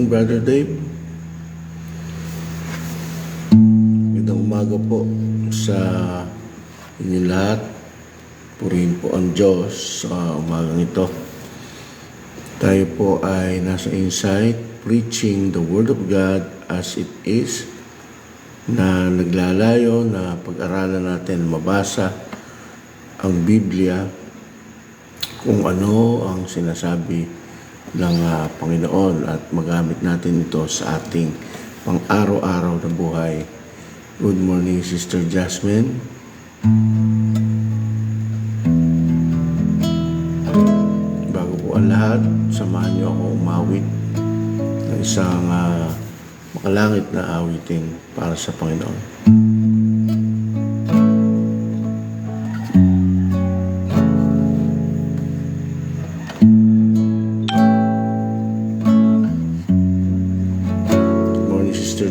morning, Brother Dave. Magandang umaga po sa inyong lahat. Purihin po ang Diyos sa umagang ito. Tayo po ay nasa Insight, preaching the Word of God as it is, na naglalayo na pag-aralan natin, mabasa ang Biblia, kung ano ang sinasabi ng Panginoon at magamit natin ito sa ating pang-araw-araw na buhay. Good morning, Sister Jasmine. Bago po ang lahat, samahan niyo ako umawit ng isang makalangit na awitin para sa Panginoon.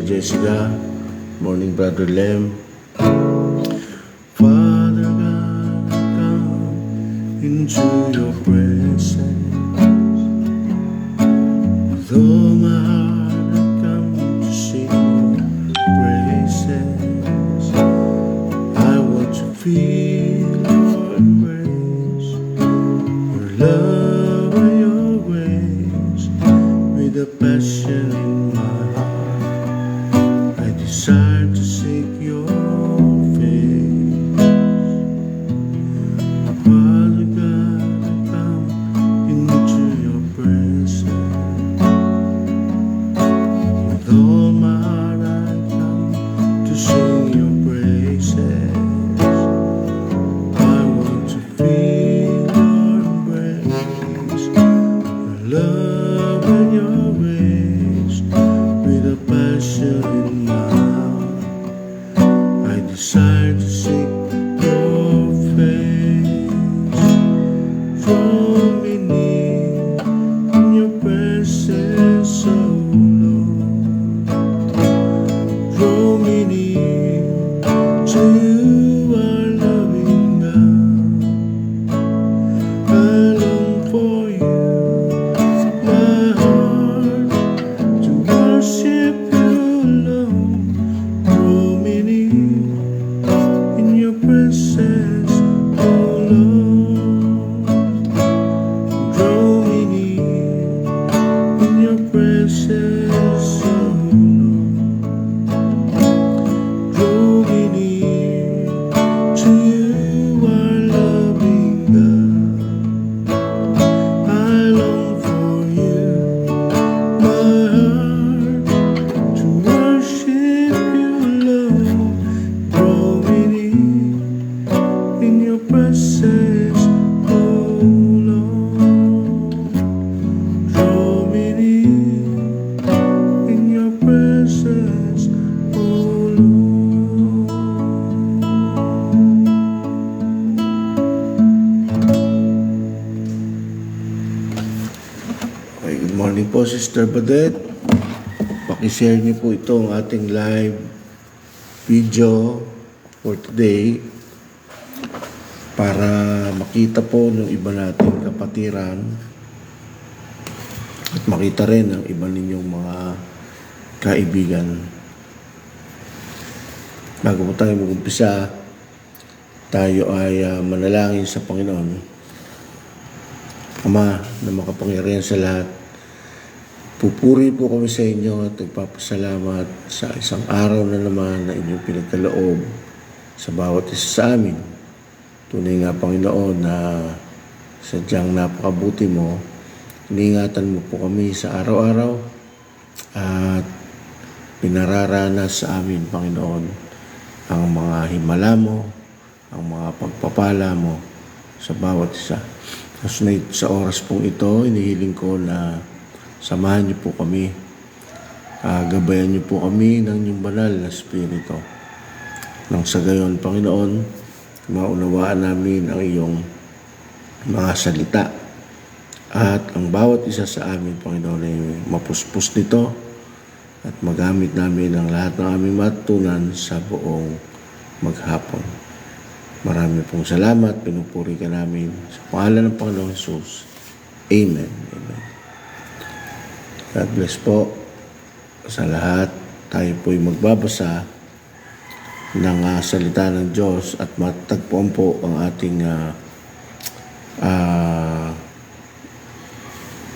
Jessica, morning Brother Lem. Father God, I come into your presence. With all my heart I come to sing your praises. I want to feel your embrace, your love and your grace, with a passion in my heart. Desire to seek your face. Father God, I come into your presence. With all my heart I come to sing your praises. I want to feel your embrace, your love and your grace, with a passion in my heart. Desire to seek your face. Draw me near in your presence, oh Lord. Draw me near to you, our loving God. I long for you, my heart, to worship you alone. Draw me near presence, oh Lord. Draw me near in your presence, oh Lord. Draw me near to you, our loving God. I long for you, my heart, to worship you alone. Draw me near in your presence, oh Lord. Draw me near in your presence, oh Lord. Okay, good morning po, Sister Badet. Pakishare niyo po ito ang ating live video for today, para makita po ng iba nating kapatiran at makita rin ng iba ninyong mga kaibigan. Bago po tayo mag-umpisa, tayo ay manalangin sa Panginoon. Ama na makapangyarihan sa lahat, pupuri po kami sa inyo at nagpapasalamat sa isang araw na naman na inyong pinagkaloob sa bawat isa sa amin. Tunay nga, Panginoon, na sadyang napakabuti mo. Iniingatan mo po kami sa araw-araw at pinararanas sa amin, Panginoon, ang mga himala mo, ang mga pagpapala mo sa bawat isa. Sa oras pong ito, inihiling ko na samahan niyo po kami, gabayan niyo po kami ng inyong banal na Espiritu. Nang sa gayon, Panginoon, maunawaan namin ang iyong mga salita at ang bawat isa sa amin, Panginoon, ay mapuspos nito at magamit namin ang lahat ng aming matutunan sa buong maghapon. Marami pong salamat, pinupuri ka namin sa pangalan ng Panginoong Jesus. Amen. Amen. God bless po. Sa lahat, tayo po'y magbabasa ng salita ng Diyos at matagpuan po ang ating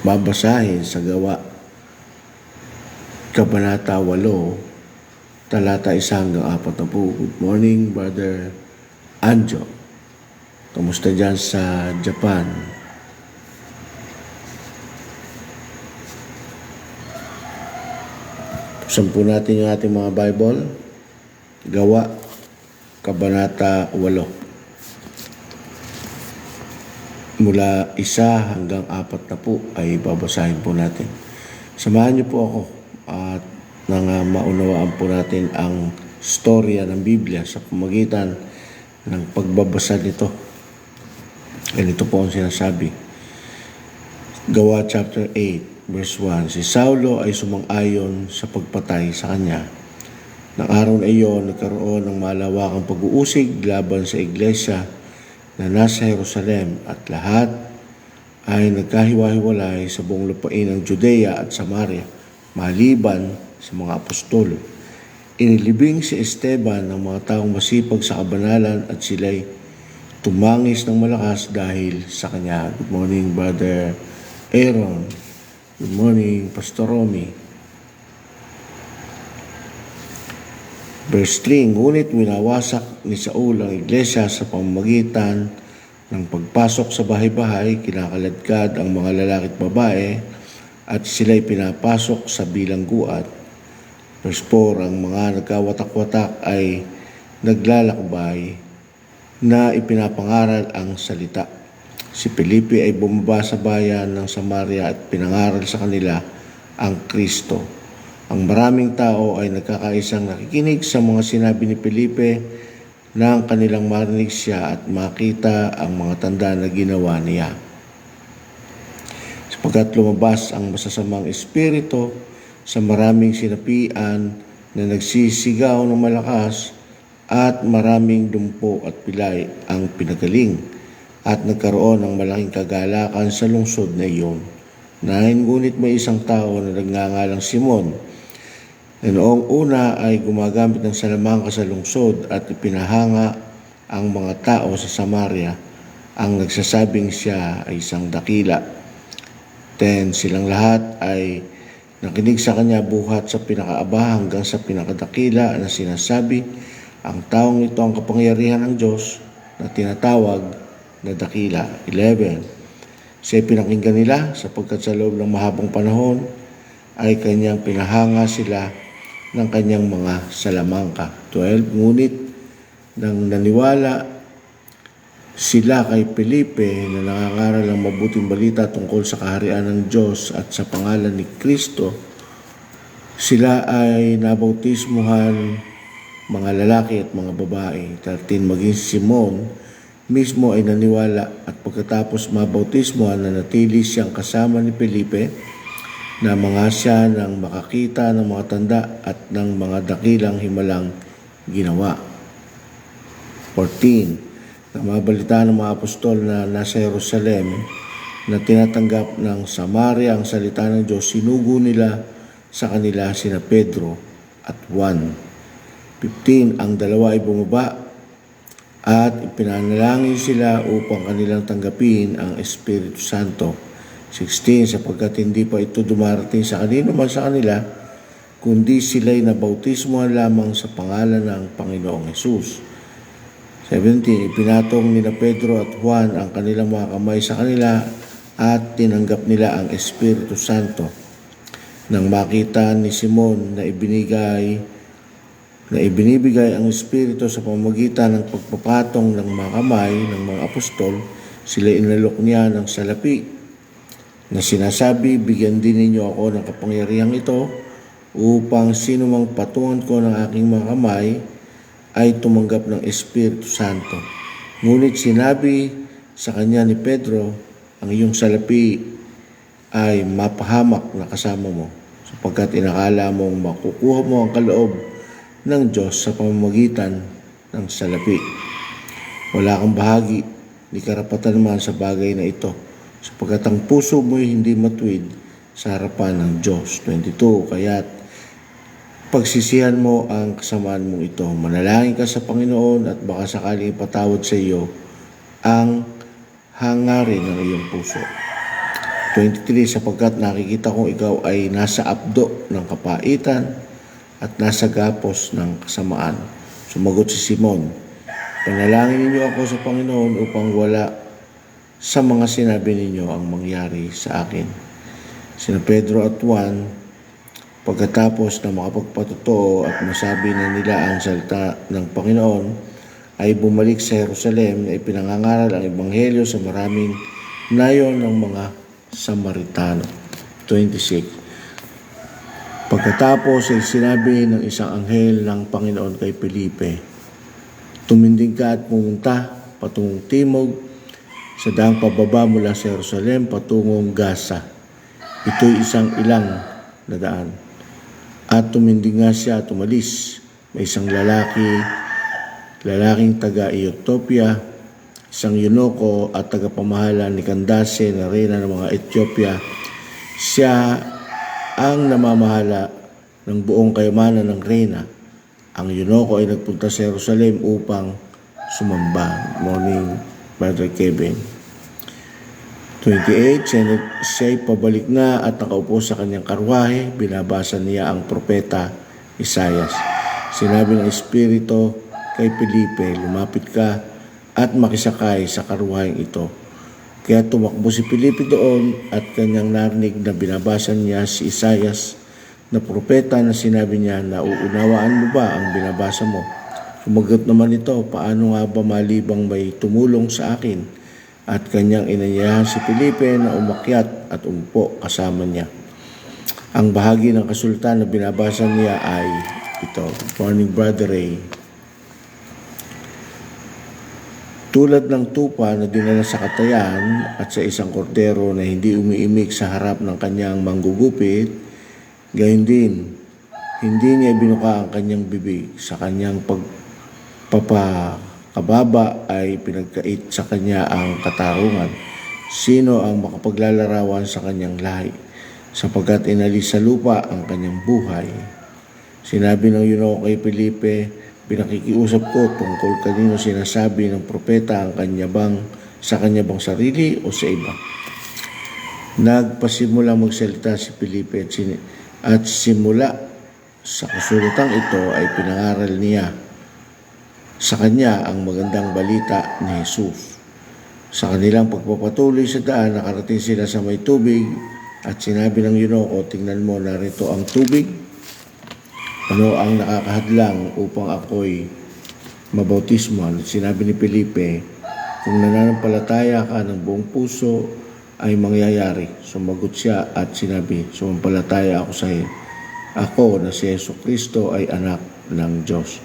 babasahin sa Gawa, Kabanata 8, talata 1 hanggang 4. Good morning, Brother Anjo. Kamusta dyan sa Japan? Buksan po natin yung ating mga Bible. Gawa, Kabanata 8. Mula 1 hanggang 4 na po ay babasahin po natin. Samahan niyo po ako at nang maunawaan po natin ang storya ng Biblia sa pamamagitan ng pagbabasa nito. Ganito po ang sinasabi. Gawa chapter 8. Verse 1, si Saulo ay sumang-ayon sa pagpatay sa kanya. Nang araw na iyon, nagkaroon ng malawakang pag-uusig laban sa iglesia na nasa Jerusalem at lahat ay nagkahiwa-hiwalay sa buong lupain ng Judea at Samaria, maliban sa mga apostol. Inilibing si Esteban ng mga taong masipag sa kabanalan at sila'y tumangis ng malakas dahil sa kanya. Good morning, Brother Aaron. Good morning, Pastor Romy. Verse 3, ngunit winawasak ni Saul ang iglesia sa pamamagitan ng pagpasok sa bahay-bahay, kinakaladkad ang mga lalaki at babae, at sila'y pinapasok sa bilangguan. Verse 4, ang mga nagkawatak-watak ay naglalakbay na ipinapangaral ang salita. Si Felipe ay bumaba sa bayan ng Samaria at pinangaral sa kanila ang Kristo. Ang maraming tao ay nagkakaisang nakikinig sa mga sinabi ni Felipe nang kanilang marinig siya at makita ang mga tanda na ginawa niya. Sapagkat lumabas ang masasamang espiritu sa maraming sinapian na nagsisigaw ng malakas at maraming dumpo at pilay ang pinagaling. At nagkaroon ng malaking kagalakan sa lungsod na iyon. Ngunit may isang tao na nagngangalang Simon na noong una ay gumagamit ng salamangka sa lungsod at ipinahanga ang mga tao sa Samaria. Ang nagsasabing siya ay isang dakila. Silang lahat ay nakinig sa kanya buhat sa pinakaaba hanggang sa pinakadakila na sinasabi, ang taong ito ang kapangyarihan ng Diyos na tinatawag na dakila. 11. Siya pinakinggan nila sapagkat sa loob ng mahabang panahon ay kanyang pinahanga sila ng kanyang mga salamangka. 12. Ngunit nang naniwala sila kay Felipe na nangangaral ng mabuting balita tungkol sa kaharian ng Diyos at sa pangalan ni Kristo, sila ay nabautismuhan, mga lalaki at mga babae. 13. Maging Simon mismo ay naniwala at pagkatapos mabautismohan na natili siyang kasama ni Felipe na mangasya ng makakita ng mga tanda at ng mga dakilang himalang ginawa. 14. Nang mabalita ng mga apostol na nasa Jerusalem na tinatanggap ng Samaria ang salita ng Diyos, sinugo nila sa kanila sina Pedro at Juan. 15. Ang dalawa ay bumaba at ipinanalangin sila upang kanilang tanggapin ang Espiritu Santo. 16. Sapagkat hindi pa ito dumarating sa kanino man sa kanila, kundi sila'y nabautismohan lamang sa pangalan ng Panginoong Hesus. 17. Ipinatong nina Pedro at Juan ang kanilang mga kamay sa kanila at tinanggap nila ang Espiritu Santo. Nang makita ni Simon na ibinibigay ang Espiritu sa pamamagitan ng pagpapatong ng mga kamay ng mga apostol, sila inalok niya ng salapi na sinasabi, bigyan din ninyo ako ng kapangyarihang ito upang sino mang patungan ko ng aking mga kamay ay tumanggap ng Espiritu Santo. Ngunit sinabi sa kanya ni Pedro, ang iyong salapi ay mapahamak na kasama mo sapagkat inakala mong makukuha mo ang kaloob ng Diyos sa pamamagitan ng salapi. Wala kang bahagi ni karapatan naman sa bagay na ito sapagkat ang puso mo'y hindi matuwid sa harapan ng Diyos. 22. Kaya't pagsisihan mo ang kasamaan mong ito. Manalangin ka sa Panginoon at baka sakaling ipatawad sa iyo ang hangarin ng iyong puso. 23, sapagkat nakikita kong ikaw ay nasa abdo ng kapaitan at nasa gapos ng kasamaan. Sumagot si Simon, panalangin ninyo ako sa Panginoon upang wala sa mga sinabi ninyo ang mangyari sa akin. Sina Pedro at Juan, pagkatapos na makapagpatotoo at masabi na nila ang salita ng Panginoon, ay bumalik sa Jerusalem na ipinangangaral ang Ebanghelyo sa maraming nayon ng mga Samaritano. 26. Pagkatapos ay sinabi ng isang anghel ng Panginoon kay Felipe, tuminding ka at pumunta patungong timog sa daang pababa mula sa Jerusalem patungong Gaza. Ito'y isang ilang na daan. At tuminding nga siya at umalis. May isang lalaking taga-Ethiopia, isang Yunoko at tagapamahala ni Candace na reyna ng mga Ethiopia. Siya ang namamahala ng buong kayamanan ng reyna. Ang Yunoko ay nagpunta sa Jerusalem upang sumamba. Morning, Brother Kevin. 28, siya'y pabalik na at nakaupo sa kanyang karwahe. Binabasa niya ang propeta Isaias. Sinabi ng Espiritu kay Felipe, lumapit ka at makisakay sa karwaheng ito. Kaya tumakbo si Felipe doon at kanyang narinig na binabasa niya si Isaias na propeta na sinabi niya, nauunawaan mo ba ang binabasa mo? Sumagot naman ito, paano nga ba malibang may tumulong sa akin? At kanyang inanyayahan si Felipe na umakyat at umupo kasama niya. Ang bahagi ng kasultan na binabasa niya ay ito. Morning, Brother Ray. Tulad ng tupa na dinala sa katayan at sa isang kordero na hindi umiimik sa harap ng kanyang manggugupit, gayon din, hindi niya binuka ang kanyang bibig. Sa kanyang pagpapakababa ay pinagkait sa kanya ang katarungan. Sino ang makapaglalarawan sa kanyang lahi? Sapagkat inalis sa lupa ang kanyang buhay. Sinabi ng Yunoko kay Felipe, pinakikiusap ko tungkol kanino sinasabi ng propeta ang sa kanya bang sarili o sa iba. Nagpasimula magsalita si Felipe at simula sa kasulatang ito ay pinangaral niya sa kanya ang magandang balita ni Jesus. Sa kanilang pagpapatuloy sa daan, nakarating sila sa may tubig at sinabi ng Yunoko, tingnan mo, narito ang tubig. Ano ang nakakahadlang upang ako'y mabautismo? At sinabi ni Felipe, kung nananampalataya ka ng buong puso ay mangyayari. Sumagot siya at sinabi, sumampalataya ako sa iyo. Ako na si Jesucristo ay anak ng Diyos.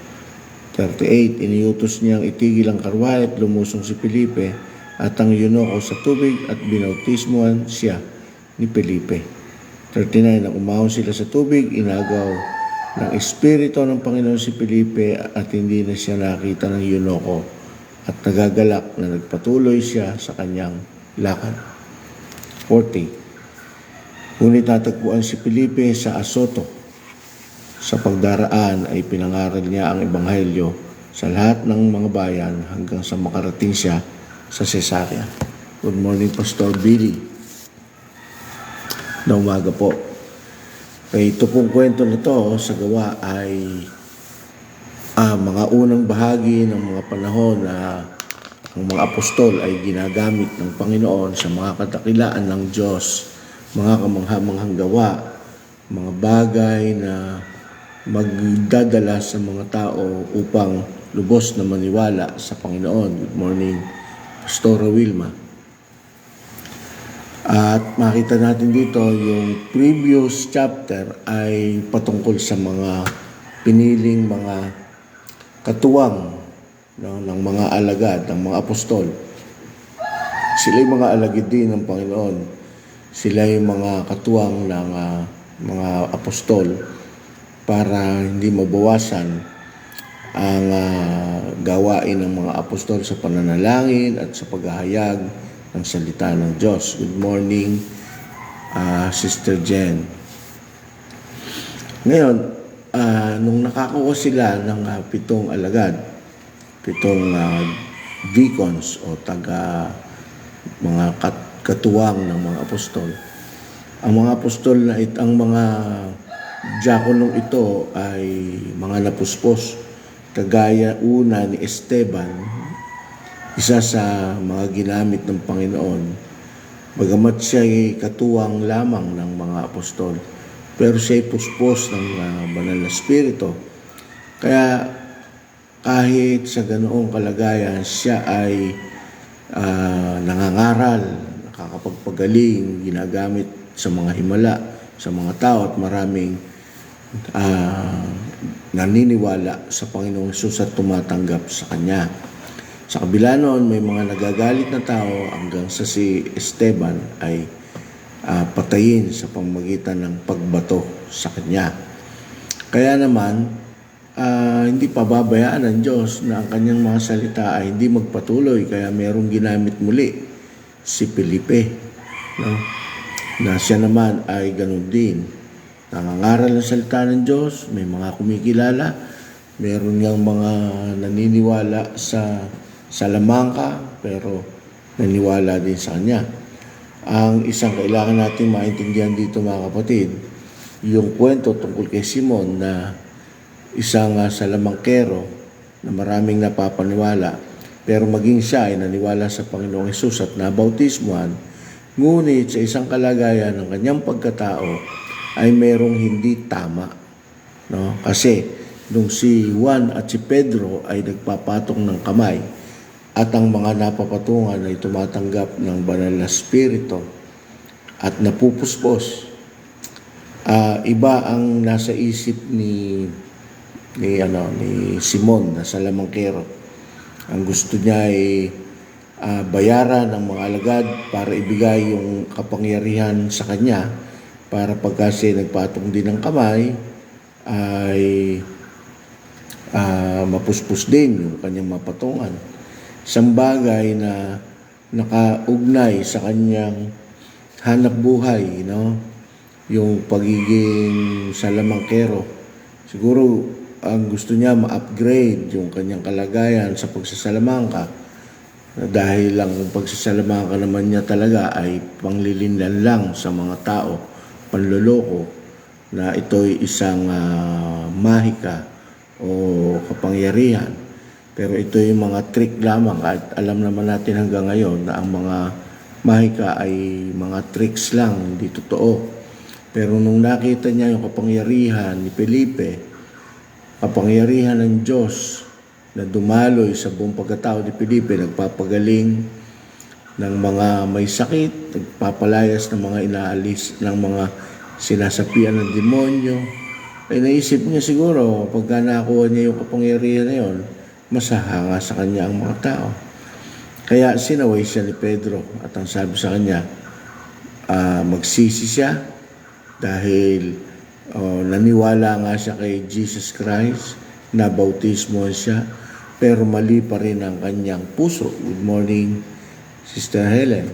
38, iniutos niyang itigil ang karwahe at lumusong si Felipe at ang Yunoko sa tubig at binautismuhan siya ni Felipe. 39, nang umahon sila sa tubig, inagaw ng Espiritu ng Panginoon si Felipe at hindi na siya nakita ng Yunoko at nagagalak na nagpatuloy siya sa kanyang lakad. 40. Ngunit natagpuan si Felipe sa Azoto. Sa pagdaraan ay pinangaral niya ang Ebanghelyo sa lahat ng mga bayan hanggang sa makarating siya sa Cesarea. Good morning, Pastor Billy. Na umaga po. Ito pong kwento na to sa gawa ay mga unang bahagi ng mga panahon na ang mga apostol ay ginagamit ng Panginoon sa mga kadakilaan ng Diyos, mga kamangha-manghang gawa, mga bagay na magdadala sa mga tao upang lubos na maniwala sa Panginoon. Good morning, Pastora Wilma. At makita natin dito yung previous chapter ay patungkol sa mga piniling mga katuwang ng mga alagad, ng mga apostol. Sila yung mga alagid din ng Panginoon. Sila yung mga katuwang ng mga apostol para hindi mabawasan ang gawain ng mga apostol sa pananalangin at sa paghahayag ng salita ng Diyos. Good morning, Sister Jen. Ngayon, nung nakakuha sila ng 7 alagad, 7 deacons o mga katuwang ng mga apostol. Ang mga apostol ang mga diakonong ito ay mga napuspos, kagaya una ni Esteban, isa sa mga ginamit ng Panginoon. Bagamat siya ay katuwang lamang ng mga apostol, pero siya ay puspos ng banal na Espiritu. Kaya kahit sa ganoong kalagayan, siya ay nangangaral, nakakapagpagaling, ginagamit sa mga himala, sa mga tao, at maraming naniniwala sa Panginoong Hesus at tumatanggap sa Kanya. Sa kabila noon, may mga nagagalit na tao hanggang sa si Esteban ay patayin sa pamamagitan ng pagbato sa kanya. Kaya naman, hindi pababayaan ng Diyos na ang kanyang mga salita ay hindi magpatuloy, kaya mayroong ginamit muli si Felipe, no? Na siya naman ay ganun din. Nangangaral ng salita ng Diyos, may mga kumikilala, meron niyang mga naniniwala sa Salamanca, pero naniwala din sa kanya. Ang isang kailangan natin maintindihan dito, mga kapatid, yung kwento tungkol kay Simon na isang Salamangkero na maraming napapaniwala, pero maging siya ay naniwala sa Panginoong Hesus at nabautismuhan, ngunit sa isang kalagayan ng kanyang pagkatao ay mayroong hindi tama. No? Kasi nung si Juan at si Pedro ay nagpapatong ng kamay, at ang mga napapatungan ay tumatanggap ng banal na Espiritu at napupuspos. Iba ang nasa isip ni Simon na Salamangkero. Ang gusto niya ay bayaran ng mga alagad para ibigay yung kapangyarihan sa kanya, para pagka siya nagpatong din ng kamay ay mapuspos din yung kanyang mapatungan. Isang bagay na nakaugnay sa kanyang hanap buhay, no? Yung pagiging Salamangkero. Siguro ang gusto niya ma-upgrade yung kanyang kalagayan sa pagsasalamangka, dahil lang yung pagsasalamangka naman niya talaga ay panglilinlan lang sa mga tao, panloloko, na ito'y isang mahika o kapangyarihan. Pero ito yung mga trick lamang, at alam naman natin hanggang ngayon na ang mga mahika ay mga tricks lang, hindi totoo. Pero nung nakita niya yung kapangyarihan ni Felipe, kapangyarihan ng Diyos na dumaloy sa buong pagkatao ni Felipe, nagpapagaling ng mga may sakit, nagpapalayas ng mga inaalis, ng mga sinasapian ng demonyo, ay naisip niya siguro, pagka nakuha niya yung kapangyarihan na yun, masahanga sa kanya ang mga tao. Kaya sinaway siya ni Pedro, at ang sabi sa kanya, magsisi siya dahil naniwala nga siya kay Jesus Christ, nabautismo siya, pero mali pa rin ang kanyang puso. Good morning, Sister Helen.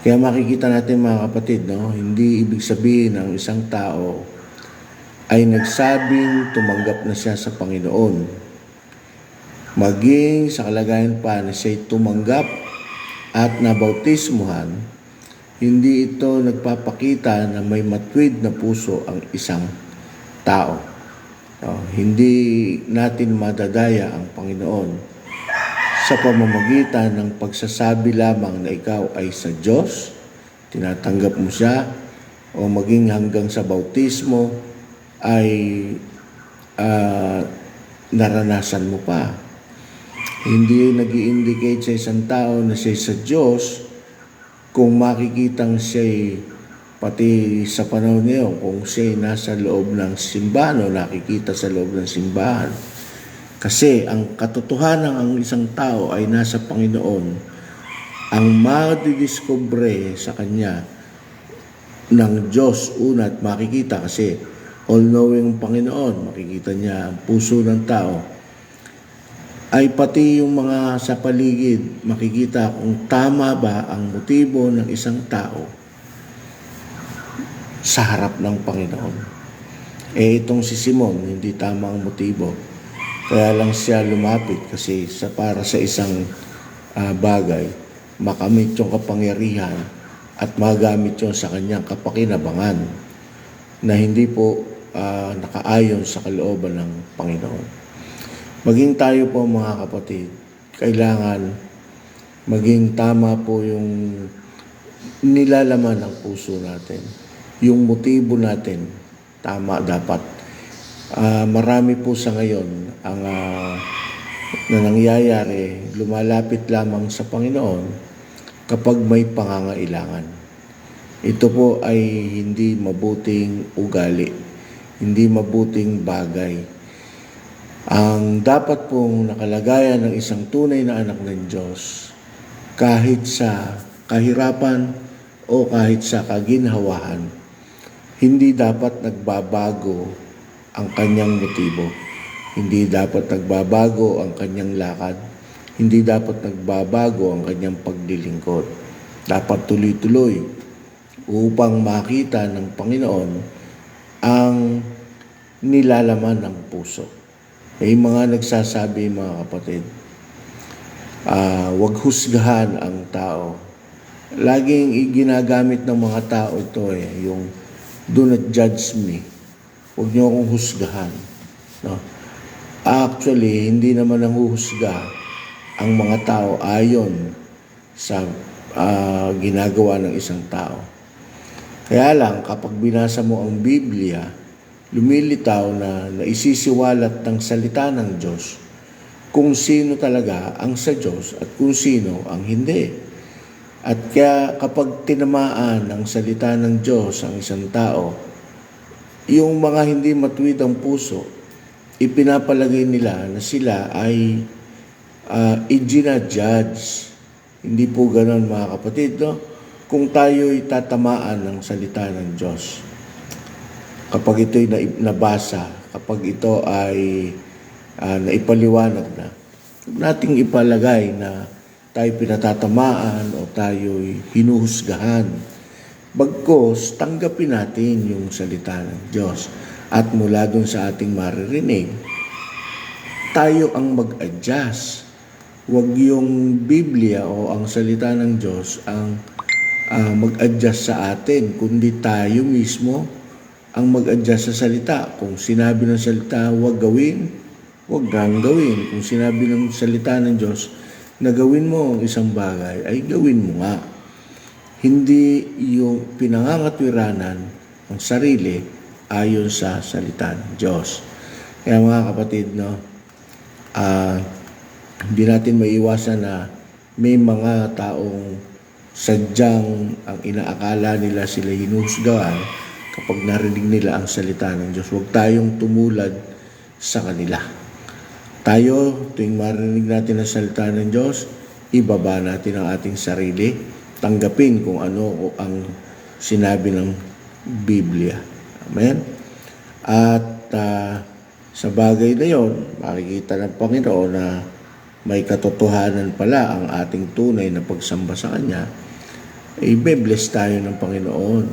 Kaya makikita natin, mga kapatid, no? Hindi ibig sabihin ng isang tao ay nagsabing tumanggap na siya sa Panginoon, maging sa kalagayan pa na siya'y tumanggap at nabautismuhan, hindi ito nagpapakita na may matwid na puso ang isang tao. Hindi natin madadaya ang Panginoon sa pamamagitan ng pagsasabi lamang na ikaw ay sa Diyos, tinatanggap mo siya, o maging hanggang sa bautismo ay naranasan mo pa. Hindi nag-i-indicate sa isang tao na siya sa Diyos kung makikitang siya, pati sa panahon ngayon, kung siya nasa loob ng simbahan o nakikita sa loob ng simbahan. Kasi ang katotohanan ang isang tao ay nasa Panginoon. Ang madidiscover sa kanya ng Diyos una at makikita, kasi all-knowing Panginoon, makikita niya ang puso ng tao, ay pati yung mga sa paligid, makikita kung tama ba ang motibo ng isang tao sa harap ng Panginoon. Itong si Simon, hindi tama ang motibo. Kaya lang siya lumapit kasi para sa isang bagay, makamit yung kapangyarihan at magamit yon sa kanyang kapakinabangan na hindi po nakaayon sa kalooban ng Panginoon. Maging tayo po mga kapatid, kailangan maging tama po yung nilalaman ng puso natin. Yung motibo natin, tama dapat. Marami po sa ngayon ang na nangyayari, lumalapit lamang sa Panginoon kapag may pangangailangan. Ito po ay hindi mabuting ugali, hindi mabuting bagay. Ang dapat pong nakalagayan ng isang tunay na anak ng Diyos, kahit sa kahirapan o kahit sa kaginhawahan, hindi dapat nagbabago ang kanyang motibo. Hindi dapat nagbabago ang kanyang lakad. Hindi dapat nagbabago ang kanyang paglilingkod. Dapat tuloy-tuloy upang makita ng Panginoon ang nilalaman ng puso. May mga nagsasabi, mga kapatid, wag husgahan ang tao. Laging ginagamit ng mga tao ito yung do not judge me. Huwag niyo akong husgahan. No? Actually, hindi naman nanghuhusga ang mga tao ayon sa ginagawa ng isang tao. Kaya lang, kapag binasa mo ang Biblia, lumilitaw na naisisiwalat ng salita ng Diyos kung sino talaga ang sa Diyos at kung sino ang hindi. At kaya kapag tinamaan ng salita ng Diyos ang isang tao, yung mga hindi matuwid ang puso, ipinapalagay nila na sila ay i-judge. Hindi po ganoon, mga kapatid, no? Kung tayo'y tatamaan ng salita ng Diyos, kapag ito'y nabasa, kapag ito ay naipaliwanag na, huwag nating ipalagay na tayo pinatatamaan o tayo'y hinuhusgahan. Bagkos, tanggapin natin yung salita ng Diyos. At mula dun sa ating maririnig, tayo ang mag-adjust. Huwag yung Biblia o ang salita ng Diyos ang mag-adjust sa atin, kundi tayo mismo ang mag-adjust sa salita. Kung sinabi ng salita, huwag gawin, huwag kang gawin. Kung sinabi ng salita ng Diyos na gawin mo ang isang bagay, ay gawin mo nga. Hindi yung pinangangatwiranan ang sarili ayon sa salita ng Diyos. Kaya mga kapatid, no, hindi natin maiwasan na may mga taong sadyang ang inaakala nila sila hinuhusgahan kapag narinig nila ang salita ng Diyos. Huwag tayong tumulad sa kanila. Tayo, tuwing marinig natin ang salita ng Diyos, ibaba natin ang ating sarili, tanggapin kung ano ang sinabi ng Biblia. Amen? At sa bagay na yon, makikita ng Panginoon na may katotohanan pala ang ating tunay na pagsamba sa Kanya, i-bless tayo ng Panginoon.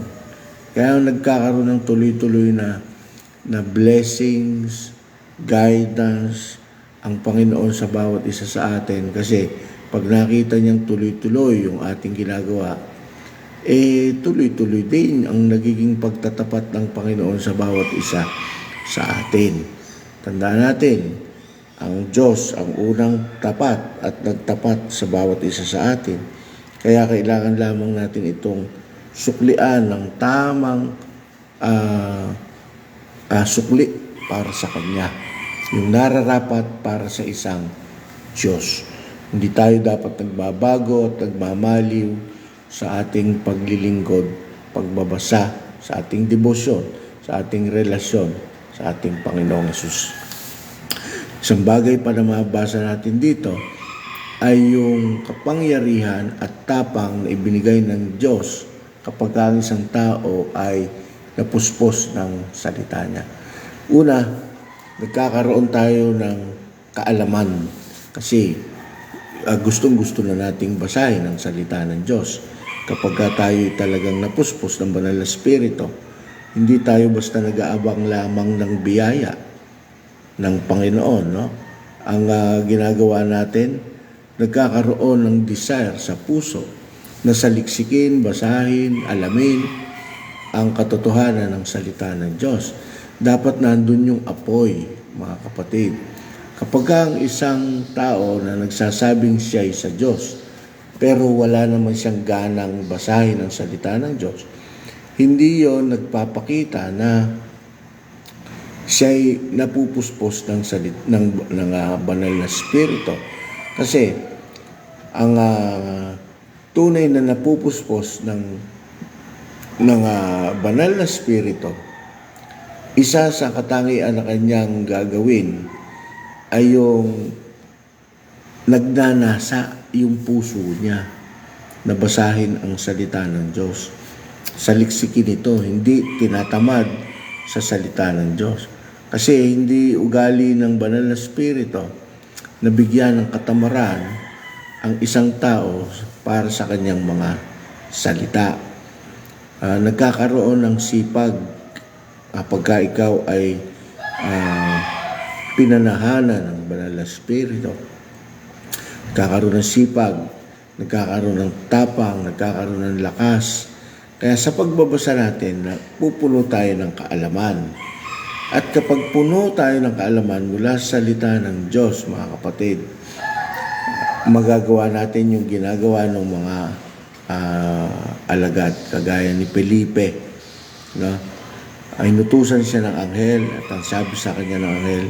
Kaya nagkakaroon ng tuloy-tuloy na blessings, guidance, ang Panginoon sa bawat isa sa atin. Kasi pag nakita niyang tuloy-tuloy yung ating ginagawa, tuloy-tuloy din ang nagiging pagtatapat ng Panginoon sa bawat isa sa atin. Tandaan natin, ang Diyos ang unang tapat at nagtapat sa bawat isa sa atin. Kaya kailangan lamang natin itong suklian ng tamang sukli para sa Kanya. Yung nararapat para sa isang Diyos. Hindi tayo dapat nagbabago at nagmamaliw sa ating paglilingkod, pagbabasa, sa ating debosyon, sa ating relasyon, sa ating Panginoong Hesus. Isang bagay pa na mabasa natin dito ay yung kapangyarihan at tapang na ibinigay ng Diyos kapag ang isang tao ay napuspos ng salita niya. Una, nagkakaroon tayo ng kaalaman kasi gustong-gusto na nating basahin ang salita ng Diyos. Kapag tayo talagang napuspos ng banal na Espiritu, Hindi tayo basta nag-aabang lamang ng biyaya ng Panginoon, no? Ang ginagawa natin, nagkakaroon ng desire sa puso na saliksikin, basahin, alamin ang katotohanan ng salita ng Diyos. Dapat nandun yung apoy, mga kapatid. Kapag ang isang tao na nagsasabing siya'y sa Diyos, pero wala naman siyang ganang basahin ang salita ng Diyos, hindi yon nagpapakita na siya'y napupuspos ng banal na spirito. Kasi ang tunay na napupuspos ng banal na spirito, isa sa katangian na kanyang gagawin ay yung nagnanasa yung puso niya na basahin ang salita ng Diyos. Saliksikin ito, hindi tinatamad sa salita ng Diyos. Kasi hindi ugali ng banal na spirito na bigyan ng katamaran ang isang tao para sa kanyang mga salita. Nagkakaroon ng sipag kapag ikaw ay pinanahanan ng banal na spirito. Nagkakaroon ng sipag, nagkakaroon ng tapang, nagkakaroon ng lakas. Kaya sa pagbabasa natin, pupuno tayo ng kaalaman. At kapag puno tayo ng kaalaman mula sa salita ng Diyos, mga kapatid, magagawa natin yung ginagawa ng mga alagad, kagaya ni Felipe, no? Ay inutusan siya ng anghel at ang sabi sa kanya ng anghel,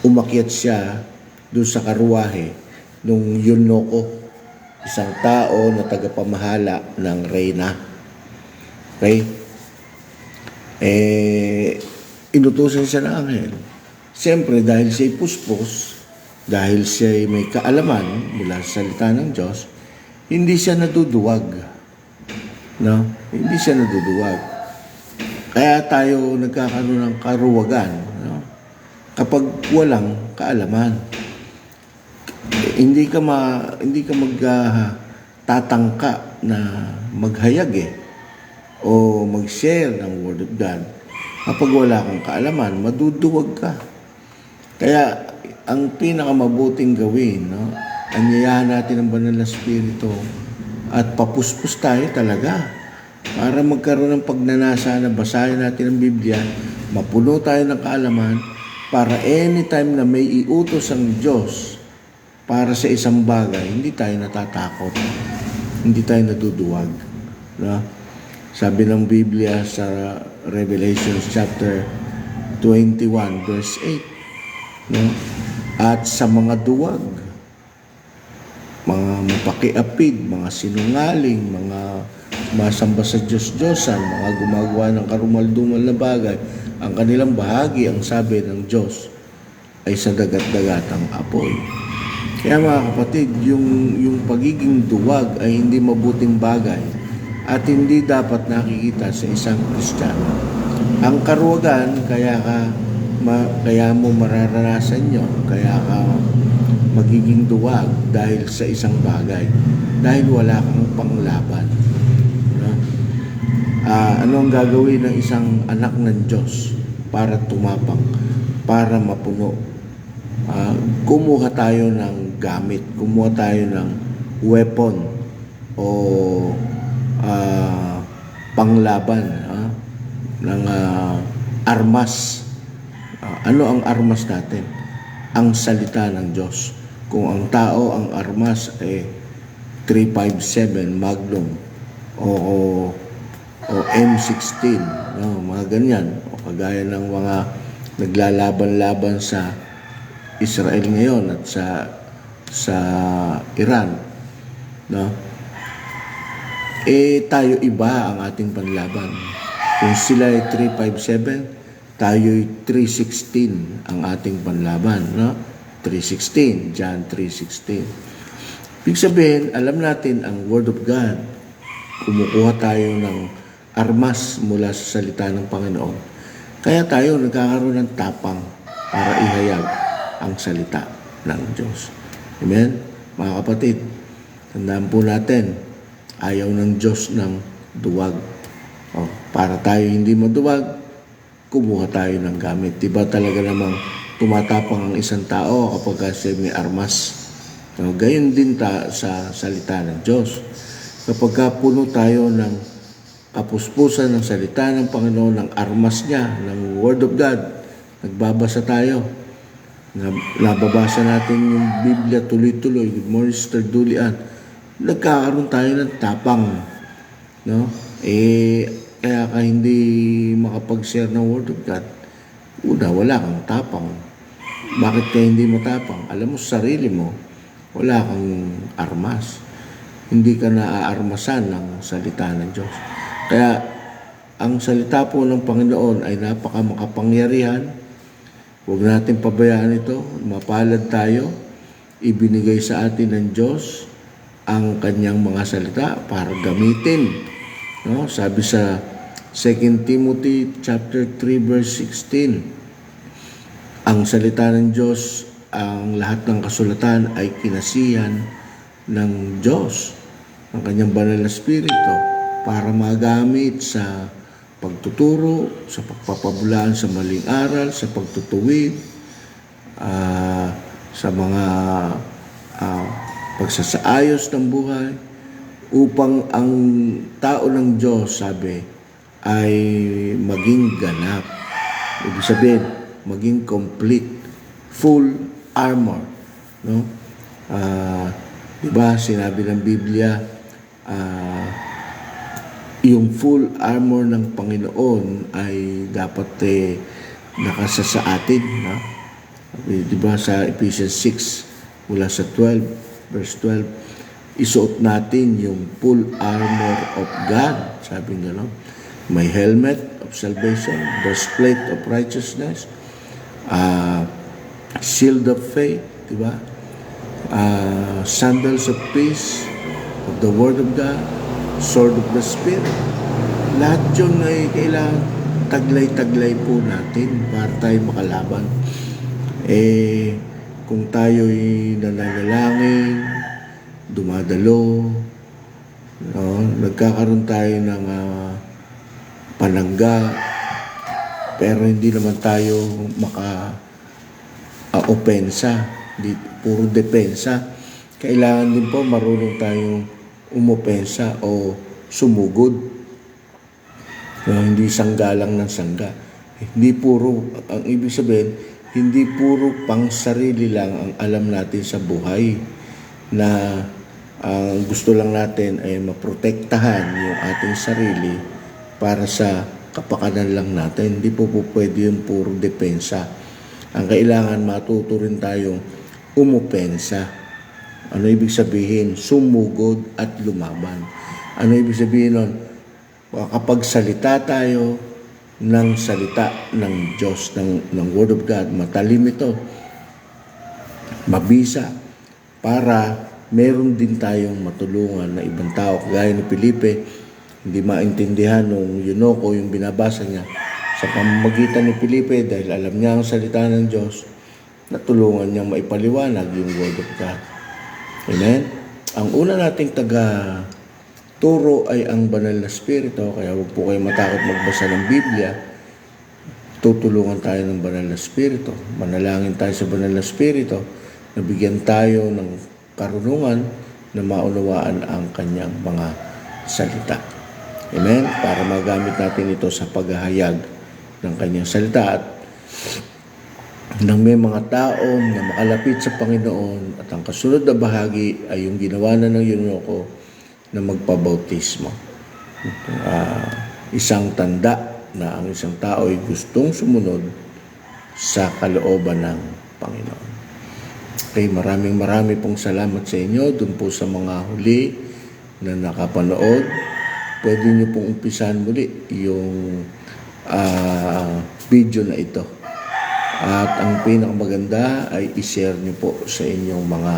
umakyat siya doon sa karuwahe nung Yunoko, isang tao na tagapamahala ng reyna. Okay? Inutusan siya ng anghel. Siyempre, dahil siya'y puspos, dahil siya'y may kaalaman mula sa salita ng Diyos, hindi siya naduduwag. No? Hindi siya naduduwag. Kaya tayo nagkakaroon ng karuwagan, no? Kapag walang kaalaman. Hindi ka magtatangka na maghayag o mag-share ng Word of God. Kapag wala kang kaalaman, maduduwag ka. Kaya ang pinakamabuting gawin, no? Anyayahan natin ang banal na spirito at papuspos tayo talaga. Para magkaroon ng pagnanasa na basahin natin ang Biblia, mapuno tayo ng kaalaman, para anytime na may iutos ang Diyos para sa isang bagay, hindi tayo natatakot, hindi tayo naduduwag. No? Sabi ng Biblia sa Revelation chapter 21 verse 8, no? At sa mga duwag, mga mapakiapid, mga sinungaling, mga masamba sa Diyos-Diyosan, mga gumagawa ng karumal-dumal na bagay, ang kanilang bahagi, ang sabi ng Diyos, ay sa dagat-dagatang apoy. Kaya mga kapatid, yung pagiging duwag ay hindi mabuting bagay at hindi dapat nakikita sa isang Kristiyano. Ang karuwagan, kaya mo mararanasan yon, kaya ka magiging duwag dahil sa isang bagay, dahil wala kang panglaban. Ano ang gagawin ng isang anak ng Diyos para tumapang, para mapuno? Kumuha tayo ng gamit, kumuha tayo ng weapon o panglaban, ng armas. Ano ang armas natin? Ang salita ng Diyos. Kung ang tao, ang armas ay 357 Magnum o M16, no, mga ganyan, o kagaya ng mga naglalaban-laban sa Israel ngayon at sa Iran, no? Tayo iba ang ating panlaban. Kung sila ay 357, tayo ay 316 ang ating panlaban, no? 316, John 3:16. Ibig sabihin, alam natin ang Word of God. Kumukuha tayo ng armas mula sa salita ng Panginoon. Kaya tayo nagkakaroon ng tapang para ihayag ang salita ng Diyos. Amen? Mga kapatid, tandaan po natin, ayaw ng Diyos ng duwag. Para tayo hindi maduwag, kumuha tayo ng gamit. Diba talaga namang tumatapang ang isang tao kapag siya may armas? Gayon din sa salita ng Diyos. Kapag puno tayo ng kapuspusan ng salita ng Panginoon, ng armas niya, ng Word of God, nagbabasa tayo, nababasa natin yung Biblia tuloy-tuloy. Good morning, Sister Dulian. Nagkakaroon tayo ng tapang. No? Kaya ka hindi makapag-share ng Word of God. Wala kang tapang. Bakit ka hindi matapang? Alam mo sa sarili mo, wala kang armas. Hindi ka naaarmasan ng salita ng Diyos. Kaya ang salita po ng Panginoon ay napakamakapangyarihan. Huwag natin pabayaan ito. Mapalad tayo. Ibinigay sa atin ng Diyos ang kanyang mga salita para gamitin. No? Sabi sa 2 Timothy chapter 3 verse 16, ang salita ng Diyos, ang lahat ng kasulatan ay kinasihan ng Diyos, ng kanyang banal na Espiritu, para magamit sa pagtuturo, sa pagpapabulaan sa maling aral, sa pagtutuwid, sa mga pagsasaayos ng buhay, upang ang tao ng Diyos, sabi, ay maging ganap. Ibig sabihin, maging complete, full armor. No? Diba, sinabi ng Biblia, yung full armor ng Panginoon ay dapat nakasa sa atin. No? Diba sa Ephesians 6, mula sa 12, verse 12, isuot natin yung full armor of God. Sabi nga, no? May helmet of salvation, breastplate of righteousness, shield of faith, diba? Sandals of peace, of the word of God, sword of the Spirit. Lahat yun ay kailangan taglay-taglay po natin para tayo makalaban. Kung tayo'y nananalangin, dumadalo, no? Nagkakaroon tayo ng panangga, pero hindi naman tayo maka-opensa, puro depensa. Kailangan din po marunong tayong umopensa o sumugod. No? Hindi sanggalang ng sangga. Hindi puro, ang ibig sabihin, hindi puro pang sarili lang ang alam natin sa buhay, na ang gusto lang natin ay maprotektahan yung ating sarili para sa kapakanan lang natin. Hindi po pwede yung puro depensa. Ang kailangan, matuto rin tayong umupensa. Ano ibig sabihin? Sumugod at lumaban. Ano ibig sabihin nun? Kapag salita tayo ng salita ng Diyos, ng Word of God, matalim ito, mabisa, para meron din tayong matulungan na ibang tao. Kagaya ni Felipe, hindi maintindihan nung Yunoko yung binabasa niya. Sa pamamagitan ni Felipe, dahil alam niya ang salita ng Diyos, natulungan niyang maipaliwanag yung Word of God. Amen? Ang una nating turo ay ang banal na Espiritu, kaya huwag po kayo matakot magbasa ng Biblia. Tutulungan tayo ng banal na Espiritu. Manalangin tayo sa banal na Espiritu, nabigyan tayo ng karunungan na maunawaan ang kanyang mga salita. Amen? Para magamit natin ito sa paghahayag ng kanyang salita, at nang may mga tao na makalapit sa Panginoon, at ang kasunod na bahagi ay yung ginawa na ng Yunoko na magpabautismo. Isang tanda na ang isang tao ay gustong sumunod sa kalooban ng Panginoon. Okay, maraming pong salamat sa inyo dun po sa mga huli na nakapanood. Pwede nyo pong umpisahan muli yung video na ito. At ang pinakamaganda ay i-share nyo po sa inyong mga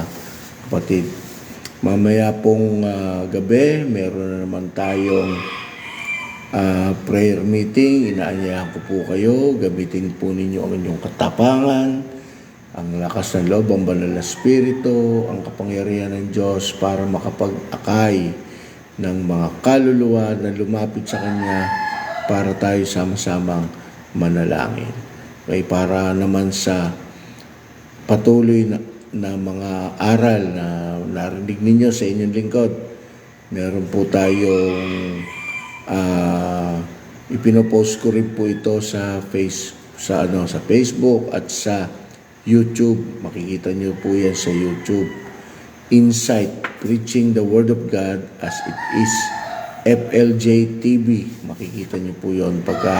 kapatid. Mamaya pong gabi, meron na naman tayong prayer meeting. Inaanyayahan ko po kayo, gamitin po ninyo ang inyong katapangan, ang lakas ng loob, ang banal na Espiritu, ang kapangyarihan ng Diyos para makapag-akay ng mga kaluluwa na lumapit sa Kanya para tayo sama-samang manalangin. Okay, para naman sa patuloy na mga aral na narinig ninyo sa inyong lingkod, meron po tayong ipinopost ko rin po ito sa Facebook at sa YouTube. Makikita niyo po yan sa YouTube. Insight, Preaching the Word of God as it is, FLJ TV. Makikita niyo po yon pagka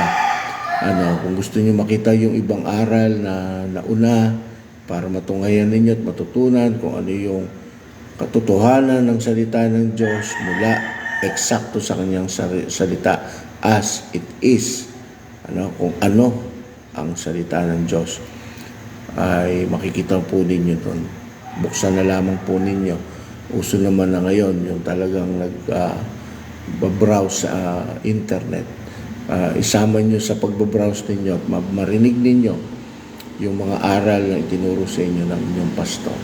kung gusto niyo makita yung ibang aral na nauna para matungayan ninyo at matutunan kung ano yung katotohanan ng salita ng Diyos mula eksakto sa kanyang salita as it is. Kung ano ang salita ng Diyos ay makikita po ninyo doon. Buksan na lamang po ninyo. Uso naman na ngayon yung talagang nag-browse sa internet. Isama nyo sa pagbabrowse ninyo at marinig ninyo yung mga aral na itinuro sa inyo ng inyong pastor.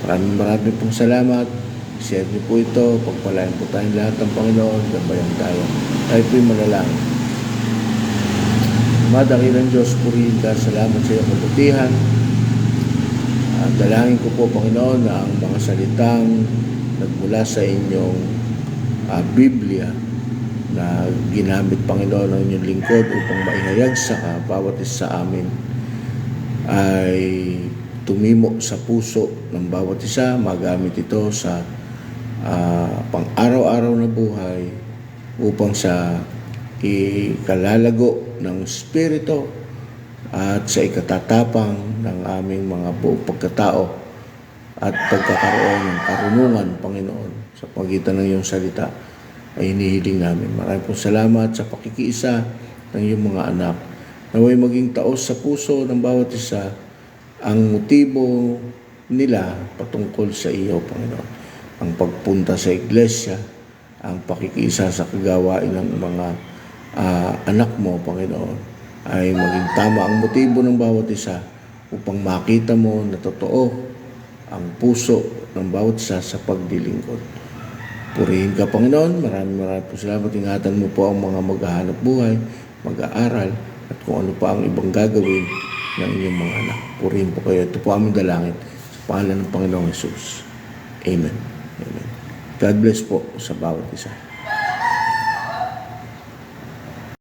Maraming pong salamat. Share niyo po ito. Pagpalain po tayong lahat ng Panginoon. Gabayan tayo. Tayo po'y manalangin. Madakilang Diyos, purihin ka. Salamat sa iyong kabutihan. Dalangin ko po, Panginoon, na ang mga salitang nagmula sa inyong Biblia na ginamit, Panginoon, ng inyong lingkod upang maihayag sa bawat isa sa amin ay tumimo sa puso ng bawat isa, magamit ito sa pang-araw-araw na buhay upang sa ikalalago ng Espiritu at sa ikatatapang ng aming mga buong pagkatao at pagkakaroon ng karunungan, Panginoon, sa pagitan ng iyong salita ay hinihiling namin. Maraming po salamat sa pakikiisa ng iyong mga anak. Naway maging taos sa puso ng bawat isa ang motibo nila patungkol sa iyo, Panginoon. Ang pagpunta sa iglesia, ang pakikiisa sa kagawain ng mga anak mo, Panginoon, ay maging tama ang motibo ng bawat isa upang makita mo na totoo ang puso ng bawat isa sa pagdilingkod. Purihin ka, Panginoon. Maraming po salamat. Ingatan mo po ang mga maghahanap buhay, mag-aaral, at kung ano pa ang ibang gagawin ng inyong mga anak. Purihin po kayo. Ito po aming dalangin sa pangalan ng Panginoong Jesus. Amen. Amen. God bless po sa bawat isa.